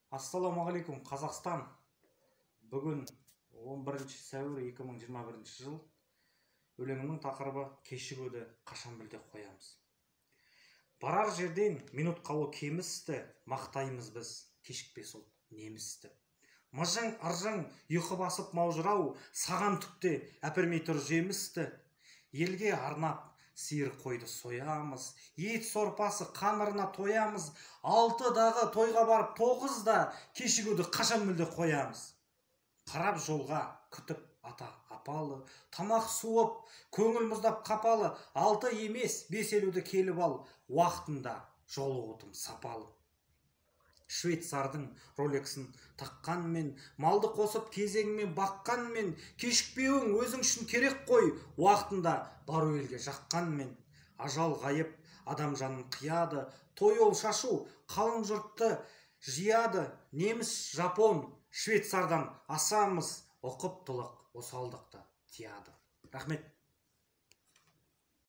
Ассалаумағалейкум, Қазақстан. Бүгін 11 сәуір 2021 жыл. Өлеңінің тақырыбы кешігуді қашан білде қоямыз. Барар жерден минут қалу кемісті, мақтаймыз біз, кешікпес ол немісті. Мыжың, ыржың, ұйқы басып маужырау, саған түкте әпермей тұр жемісті. Елге арнап сиыр қойды соямыз, ет сорпасы қамырына тоямыз, 6-дағы тойға барып 9-да кешігуді қашан мүлде қоямыз. Қарап жолға күтіп ата апалы, тамақ суып, көңіл мұздап қапалы, 6 емес 5 елуді келіп ал, уақытында жолығудың сапалы. Швейцардың ролексін таққанмен, малды қосып кезеңмен баққанмен, кешікпеуің өзің үшін керек қой, уақытында бару елге жаққанмен. Ажал ғайып, адам жанын қияды, той ол шашу, қалың жұртты жияды. Неміс, жапон, швейцардан асамыз, оқып тұлық осалдықты тияды. Рахмет.